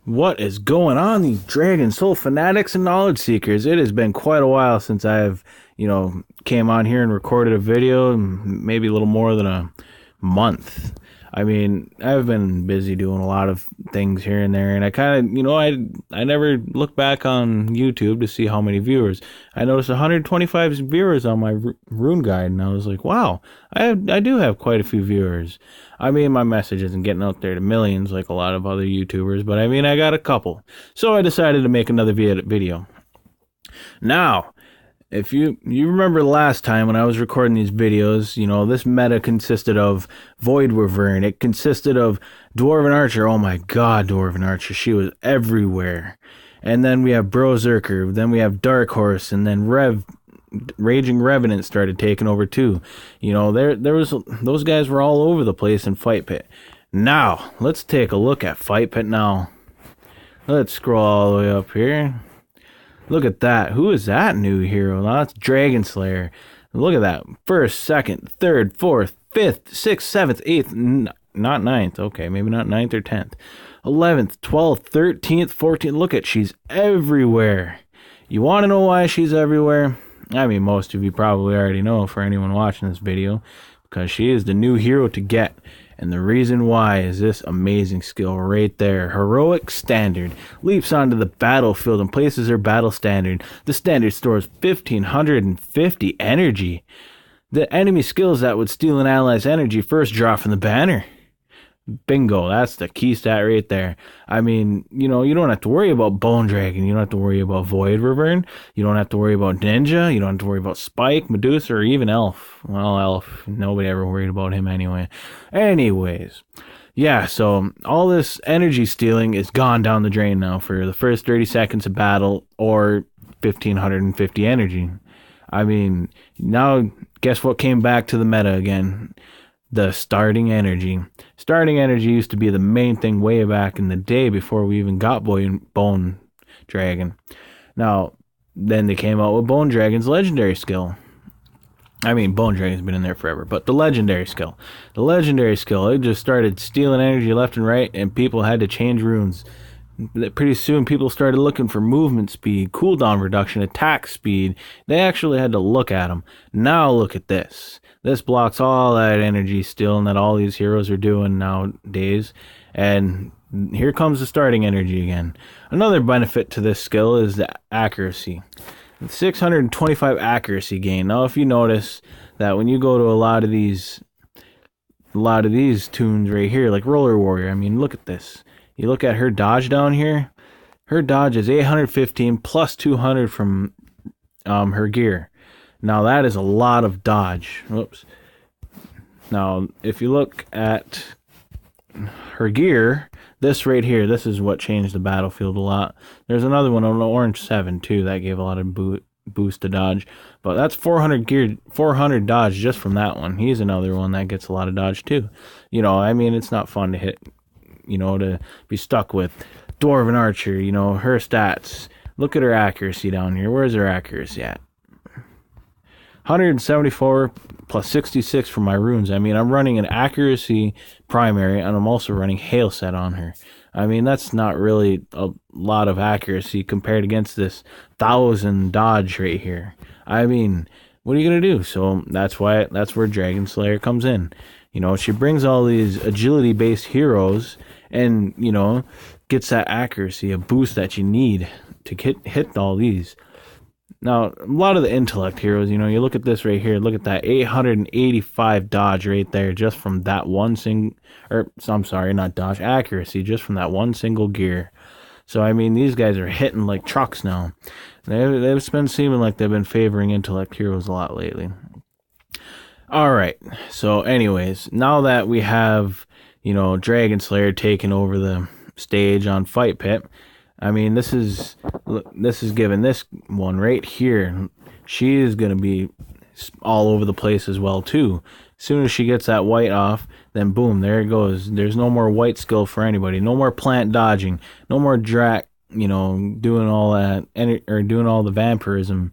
What is going on, these Dragonsoul fanatics and knowledge seekers? It has been quite a while since I've, came on here and recorded a video, maybe a little more than a month. I mean, I've been busy doing a lot of things here and there, and I kind of, I never look back on YouTube to see how many viewers. I noticed 125 viewers on my Rune guide, and I was like, wow, I do have quite a few viewers. I mean, my message isn't getting out there to millions like a lot of other YouTubers, but I mean, I got a couple. So I decided to make another video. Now, if you remember last time when I was recording these videos, this meta consisted of Void Wyvern. It consisted of Dwarven Archer. Oh my god, Dwarven Archer. She was everywhere. And then we have Berserker. Then we have Dark Horse. And then Raging Revenant started taking over too. There was those guys were all over the place in Fight Pit. Now, let's take a look at Fight Pit now. Let's scroll all the way up here. Look at that. Who is that new hero? Now that's Dragon Slayer. Look at that. First, second, third, fourth, fifth, sixth, seventh, eighth, not ninth. Okay, maybe not ninth or 10th. 11th, 12th, 13th, 14th. Look at, she's everywhere. You want to know why she's everywhere? I mean, most of you probably already know for anyone watching this video, because she is the new hero to get. And the reason why is this amazing skill right there. Heroic Standard. Leaps onto the battlefield and places her battle standard. The standard stores 1,550 energy. The enemy skills that would steal an ally's energy first draw from the banner. Bingo, that's the key stat right there. I mean, you don't have to worry about Bone Dragon. You don't have to worry about Void Wyvern. You don't have to worry about Ninja. You don't have to worry about Spike, Medusa, or even Elf. Well, Elf, nobody ever worried about him anyway. Anyways, yeah, so all this energy stealing is gone down the drain now for the first 30 seconds of battle, or 1,550 energy. I mean, now guess what came back to the meta again? The starting energy. Starting energy used to be the main thing way back in the day before we even got Bone Dragon. Now, then they came out with Bone Dragon's legendary skill. I mean, Bone Dragon's been in there forever, but the legendary skill. The legendary skill, it just started stealing energy left and right, and people had to change runes. Pretty soon, people started looking for movement speed, cooldown reduction, attack speed. They actually had to look at them. Now look at this. This blocks all that energy stealing that all these heroes are doing nowadays. And here comes the starting energy again. Another benefit to this skill is the accuracy. 625 accuracy gain. Now, if you notice that when you go to a lot of these tunes right here, like Roller Warrior, I mean, look at this. You look at her dodge down here. Her dodge is 815 plus 200 from her gear. Now that is a lot of dodge. Whoops. Now if you look at her gear, this right here, this is what changed the battlefield a lot. There's another one on the Orange 7 too that gave a lot of boost to dodge. But that's 400 dodge just from that one. He's another one that gets a lot of dodge too. I mean, it's not fun to hit. To be stuck with Dwarven Archer, her stats. Look at her accuracy down here. Where's her accuracy at? 174 plus 66 for my runes. I mean, I'm running an accuracy primary, and I'm also running hail set on her. I mean, that's not really a lot of accuracy compared against this 1,000 dodge right here. I mean, what are you going to do? So that's where Dragon Slayer comes in. She brings all these agility-based heroes and, gets that accuracy, a boost that you need to hit all these. Now, a lot of the intellect heroes, you look at this right here, look at that 885 dodge right there just from that one accuracy, just from that one single gear. So, I mean, these guys are hitting like trucks now. They've been seeming like they've been favoring intellect heroes a lot lately. Alright, so anyways, now that we have, Dragon Slayer taking over the stage on Fight Pit, I mean, this is given this one right here. She is going to be all over the place as well, too. As soon as she gets that white off, then boom, there it goes. There's no more white skill for anybody. No more plant dodging. No more doing all that, or doing all the vampirism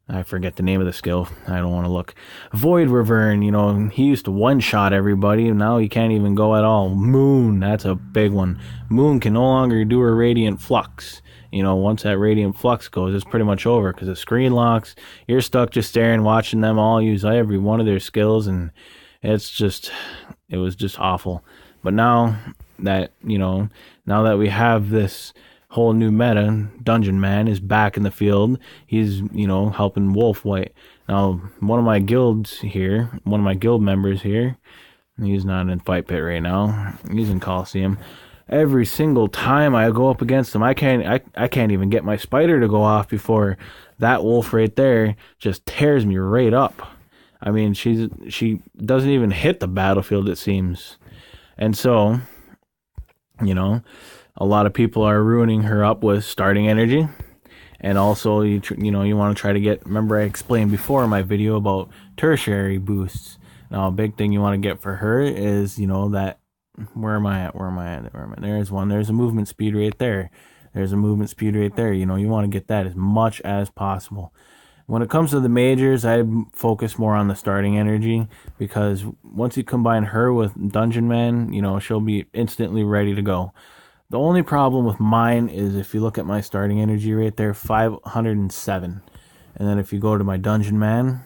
I forget the name of the skill. I don't want to look. Void Return, you know, he used to one-shot everybody, and now he can't even go at all. Moon, that's a big one. Moon can no longer do her Radiant Flux. You know, once that Radiant Flux goes, it's pretty much over, because the screen locks. You're stuck just staring, watching them all use every one of their skills, and it was just awful. But now that, you know, now that we have this whole new meta, Dungeon Man is back in the field. He's, you know, helping Wolf White. Now, one of my guild members here, he's not in Fight Pit right now. He's in Coliseum. Every single time I go up against him, I can't even get my spider to go off before that wolf right there just tears me right up. I mean, she doesn't even hit the battlefield, it seems. And so, you know, a lot of people are ruining her up with starting energy. And also, you want to try to get, remember I explained before in my video about tertiary boosts. Now, a big thing you want to get for her is, you know, that, where am I at? There's one. There's a movement speed right there. You know, you want to get that as much as possible. When it comes to the majors, I focus more on the starting energy, because once you combine her with Dungeon Man, you know, she'll be instantly ready to go. The only problem with mine is if you look at my starting energy right there, 507. And then if you go to my Dungeon Man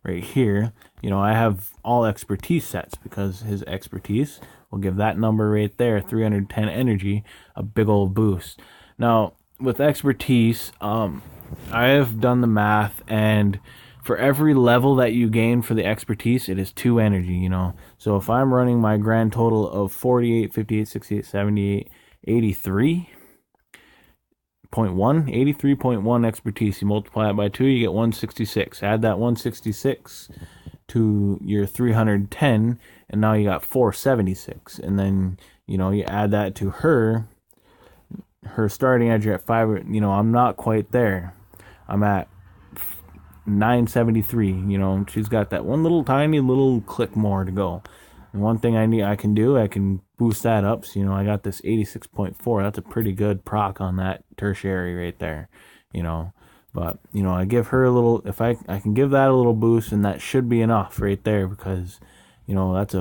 right here, you know, I have all expertise sets, because his expertise will give that number right there, 310 energy, a big old boost. Now, with expertise, I have done the math, and for every level that you gain for the expertise, it is 2 energy, you know. So if I'm running my grand total of 48, 58, 68, 78, 83.1, 83.1 expertise, you multiply it by 2, you get 166. Add that 166 to your 310, and now you got 476. And then, you know, you add that to her starting edge at 5, you know, I'm not quite there. I'm at 973, you know, she's got that one little tiny little click more to go. And one thing I can boost that up. So, you know, I got this 86.4. That's a pretty good proc on that tertiary right there, you know. But, you know, I give her a little, if I can give that a little boost, and that should be enough right there, because, you know, that's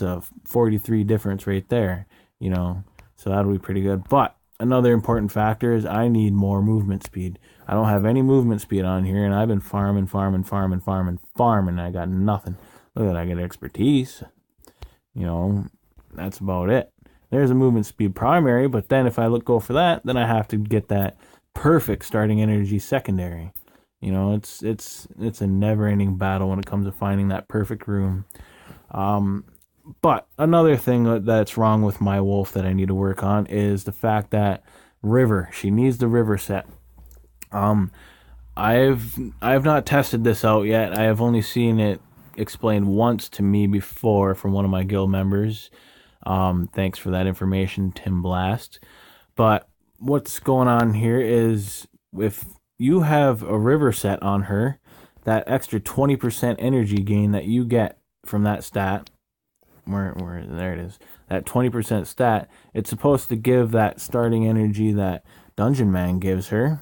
a 43 difference right there, you know. So that'll be pretty good. But another important factor is I need more movement speed. I don't have any movement speed on here, and I've been farming. I got nothing. Look at that, I get expertise. You know, that's about it. There's a movement speed primary, but then if I go for that, then I have to get that perfect starting energy secondary. You know, it's a never-ending battle when it comes to finding that perfect rune. But another thing that's wrong with my wolf that I need to work on is the fact that she needs the river set. I've not tested this out yet. I have only seen it explained once to me before from one of my guild members. Thanks for that information, Tim Blast. But what's going on here is, if you have a river set on her, that extra 20% energy gain that you get from that stat, there it is, that 20% stat, it's supposed to give that starting energy that Dungeon Man gives her.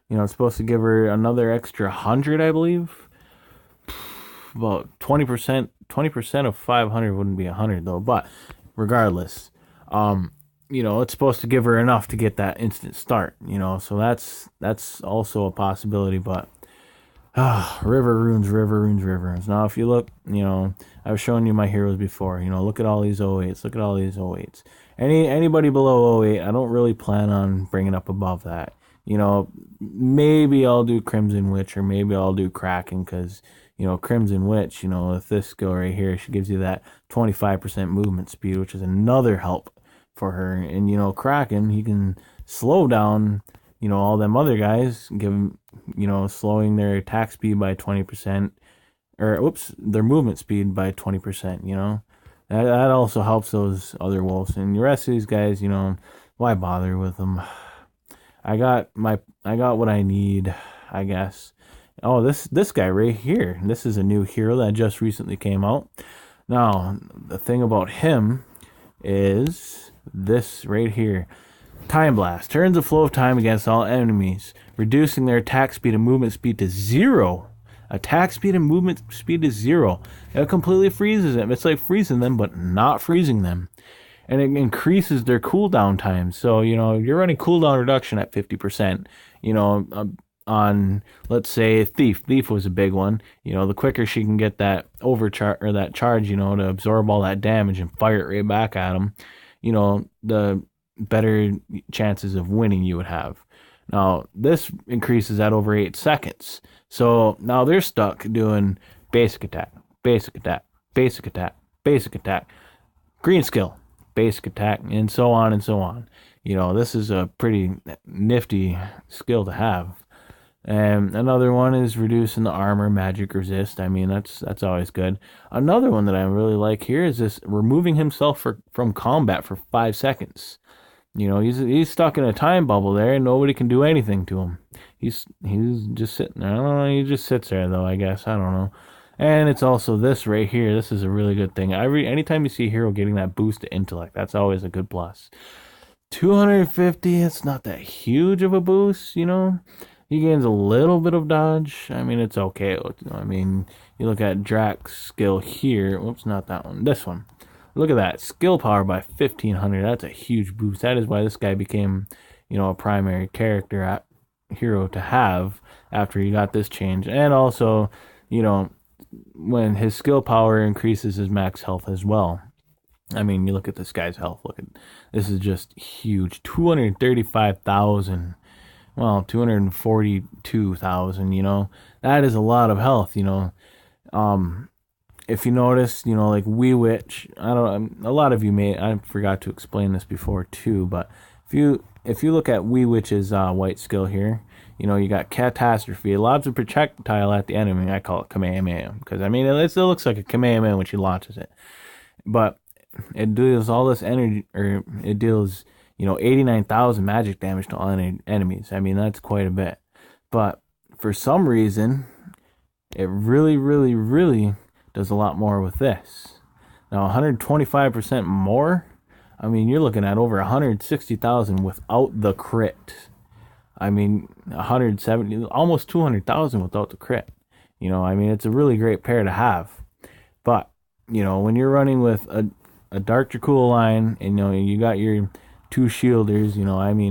You know, it's supposed to give her another extra 100, I believe. About 20% of 500 wouldn't be 100 though, but regardless, you know, it's supposed to give her enough to get that instant start, you know, so that's also a possibility. But river runes. Now, if you look, you know, I've shown you my heroes before, you know, look at all these 08s. Anybody below 08, I don't really plan on bringing up above that. You know, maybe I'll do Crimson Witch, or maybe I'll do Kraken, because, you know, Crimson Witch, you know, with this skill right here, she gives you that 25% movement speed, which is another help for her. And, you know, Kraken, he can slow down, you know, all them other guys, give them, you know, slowing their attack speed by 20%, or, their movement speed by 20%, you know. That also helps those other wolves. And the rest of these guys, you know, why bother with them? I got what I need, I guess. Oh, this guy right here. This is a new hero that just recently came out. Now, the thing about him is this right here. Time Blast. Turns the flow of time against all enemies, reducing their attack speed and movement speed to 0. Attack speed and movement speed is 0. It completely freezes them. It's like freezing them, but not freezing them. And it increases their cooldown time. So, you're running cooldown reduction at 50%. On, let's say, Thief. Thief was a big one. The quicker she can get that overcharge or that charge, to absorb all that damage and fire it right back at them, the better chances of winning you would have. Now, this increases at over 8 seconds. So now they're stuck doing basic attack, basic attack, basic attack, basic attack, green skill, basic attack, and so on and so on. This is a pretty nifty skill to have. And another one is reducing the armor, magic resist. I mean, that's always good. Another one that I really like here is this removing himself from combat for 5 seconds. He's stuck in a time bubble there, and nobody can do anything to him. He's just sitting there. I don't know. He just sits there, though, I guess. I don't know. And it's also this right here. This is a really good thing. Anytime you see a hero getting that boost to intellect, that's always a good plus. 250, it's not that huge of a boost, He gains a little bit of dodge. I mean, it's okay. I mean, you look at Drax's skill here. Whoops, not that one. This one. Look at that. Skill power by 1,500. That's a huge boost. That is why this guy became, a primary character hero to have after he got this change. And also, when his skill power increases his max health as well. I mean, you look at this guy's health. This is just huge. 235,000. Well, 242,000, that is a lot of health, If you notice, like Wee Witch, a lot of you I forgot to explain this before too, but if you look at Wee Witch's white skill here, you got Catastrophe. It lobs a projectile at the enemy. I call it Kamehameha, because it still looks like a Kamehameha when she launches it. But it deals all this energy, or it deals 89,000 magic damage to all enemies. That's quite a bit. But for some reason, it really, really, really does a lot more with this. Now, 125% more. You're looking at over 160,000 without the crit. 170, almost 200,000 without the crit. It's a really great pair to have. But, when you're running with a Dark Dracul line, and, you got your 2 shielders,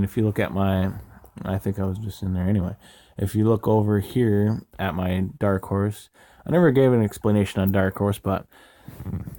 if you look at I think I was just in there anyway. If you look over here at my Dark Horse, I never gave an explanation on Dark Horse, but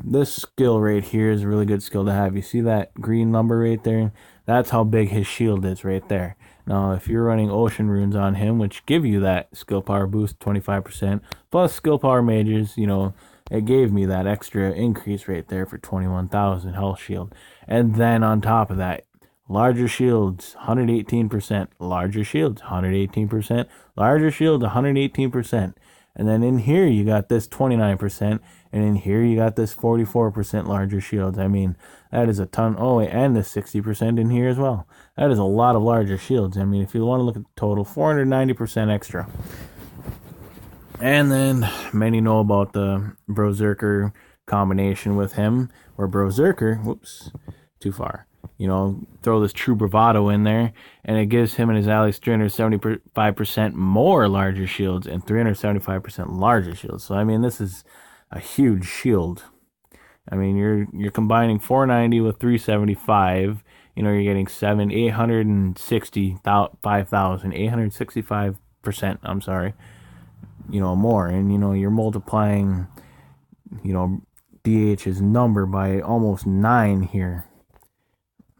this skill right here is a really good skill to have. You see that green number right there? That's how big his shield is right there. Now, if you're running Ocean Runes on him, which give you that skill power boost, 25%, plus skill power mages, it gave me that extra increase right there for 21,000 health shield. And then on top of that, larger shields, 118%. Larger shields, 118%. Larger shields, 118%. And then in here, you got this 29%. And in here, you got this 44% larger shields. That is a ton. Oh, and this 60% in here as well. That is a lot of larger shields. If you want to look at the total, 490% extra. And then many know about the Berserker combination with him, where Berserker, whoops, too far. Throw this True Bravado in there, and it gives him and his allies 375% more larger shields and 375% larger shields. So, this is a huge shield. You're combining 490 with 375. You're getting 865%, I'm sorry, more. And, you're multiplying, DH's number by almost 9 here.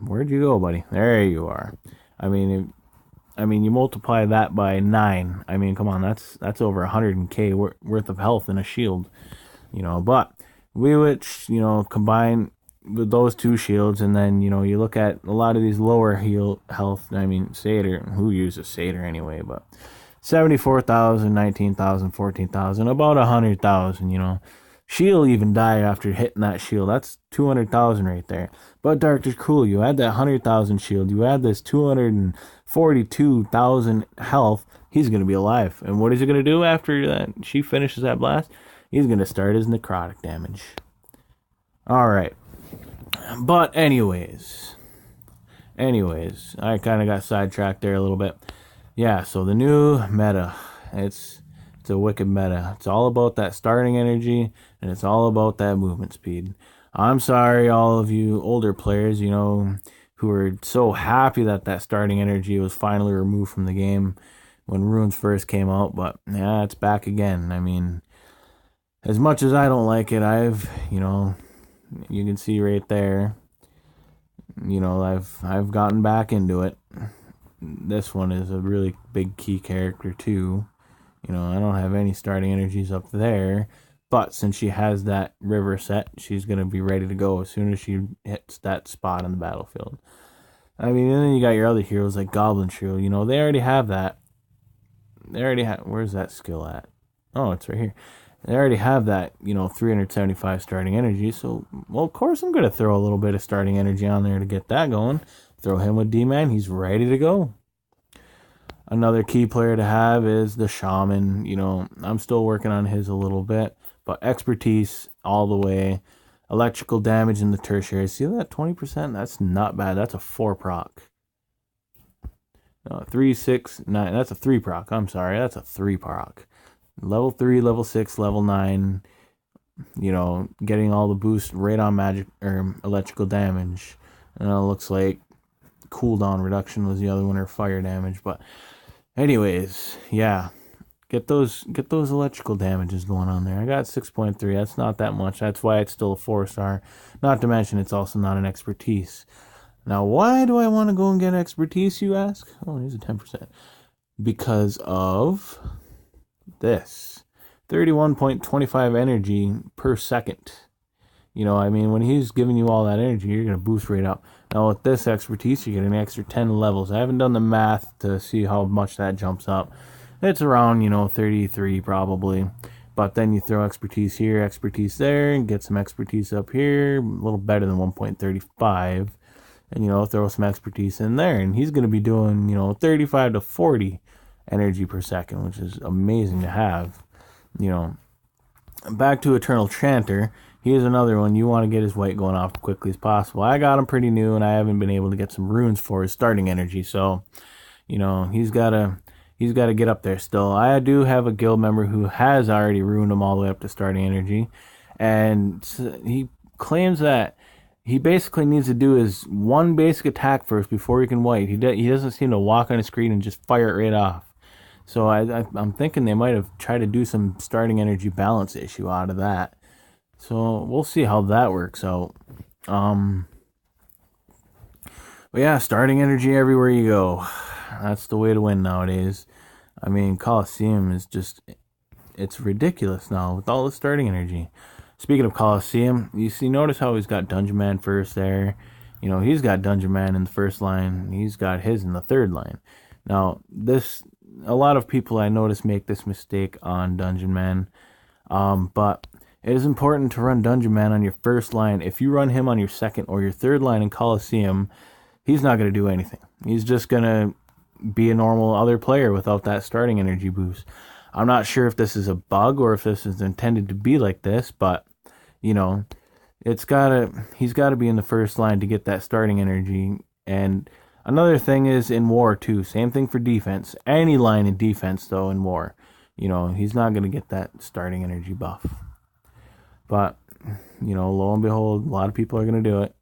Where'd you go, buddy? There you are. You multiply that by 9. Come on, that's over 100k worth of health in a shield. But Wee Witch, combine with those 2 shields, and then, you look at a lot of these lower health, Satyr, who uses Satyr anyway, but 74,000, 19,000, 14,000, about 100,000, She'll even die after hitting that shield. That's 200,000 right there. But Dark Dracul, you add that 100,000 shield, you add this 242,000 health, he's going to be alive. And what is he going to do after that? She finishes that blast? He's going to start his necrotic damage. Alright. But anyways, anyways, I kind of got sidetracked there a little bit. Yeah, so the new meta, it's a wicked meta. It's all about that starting energy, and it's all about that movement speed. I'm sorry, all of you older players, who were so happy that that starting energy was finally removed from the game when Runes first came out, but yeah, it's back again. I mean, as much as I don't like it, you can see right there, I've gotten back into it. This one is a really big key character too. I don't have any starting energies up there, but since she has that river set, she's going to be ready to go as soon as she hits that spot on the battlefield. I mean, and then you got your other heroes like Goblin Trio. They already have that. Where's that skill at? Oh, it's right here. They already have that, 375 starting energy. So, well, of course I'm going to throw a little bit of starting energy on there to get that going. Throw him with D-Man. He's ready to go. Another key player to have is the Shaman. I'm still working on his a little bit. But expertise all the way. Electrical damage in the tertiary. See that 20%? That's not bad. That's a 4 proc. 3, 6, 9. That's a 3 proc. I'm sorry. That's a 3 proc. Level 3, level 6, level 9. Getting all the boosts right on magic or electrical damage. And it looks like cooldown reduction was the other one, or fire damage. But anyways, yeah. Get those electrical damages going on there. I got 6.3. That's not that much. That's why it's still a 4-star. Not to mention it's also not an expertise. Now, why do I want to go and get expertise, you ask? Oh, here's a 10%. Because of this. 31.25 energy per second. When he's giving you all that energy, you're going to boost right up. Now, with this expertise, you get an extra 10 levels. I haven't done the math to see how much that jumps up. It's around, 33 probably. But then you throw expertise here, expertise there, and get some expertise up here. A little better than 1.35. And, throw some expertise in there. And he's going to be doing, 35 to 40 energy per second, which is amazing to have. Back to Eternal Chanter. Here's another one. You want to get his white going off as quickly as possible. I got him pretty new, and I haven't been able to get some runes for his starting energy. So, he's got to get up there still. I do have a guild member who has already ruined him all the way up to starting energy. And he claims that he basically needs to do his one basic attack first before he can white. He doesn't seem to walk on a screen and just fire it right off. So I'm thinking they might have tried to do some starting energy balance issue out of that. So we'll see how that works out. But yeah, starting energy everywhere you go. That's the way to win nowadays. I mean, Colosseum is just, it's ridiculous now with all the starting energy. Speaking of Colosseum, notice how he's got Dungeon Man first there. He's got Dungeon Man in the first line. He's got his in the third line. Now, a lot of people I notice make this mistake on Dungeon Man. But it is important to run Dungeon Man on your first line. If you run him on your second or your third line in Colosseum, he's not going to do anything. He's just going to be a normal other player without that starting energy boost. I'm not sure if this is a bug or if this is intended to be like this, but he's got to be in the first line to get that starting energy. And another thing is in war too, same thing for defense. Any line in defense though in war, he's not going to get that starting energy buff. But lo and behold, a lot of people are going to do it.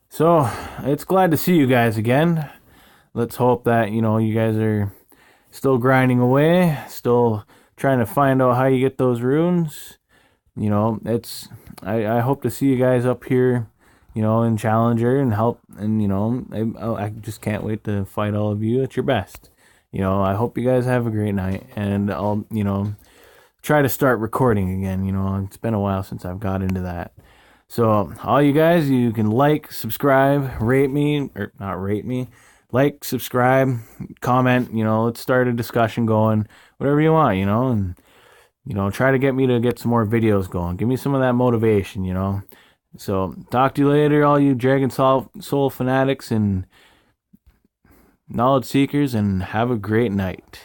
So it's glad to see you guys again. Let's hope that, you guys are still grinding away, still trying to find out how you get those runes. I hope to see you guys up here, in Challenger and help. And, I just can't wait to fight all of you at your best. I hope you guys have a great night. And I'll, try to start recording again. It's been a while since I've got into that. So all you guys, you can like, subscribe, rate me, or not rate me. Like, subscribe, comment, let's start a discussion going, whatever you want, and, try to get me to get some more videos going. Give me some of that motivation, So, talk to you later, all you Dragonsoul fanatics and knowledge seekers, and have a great night.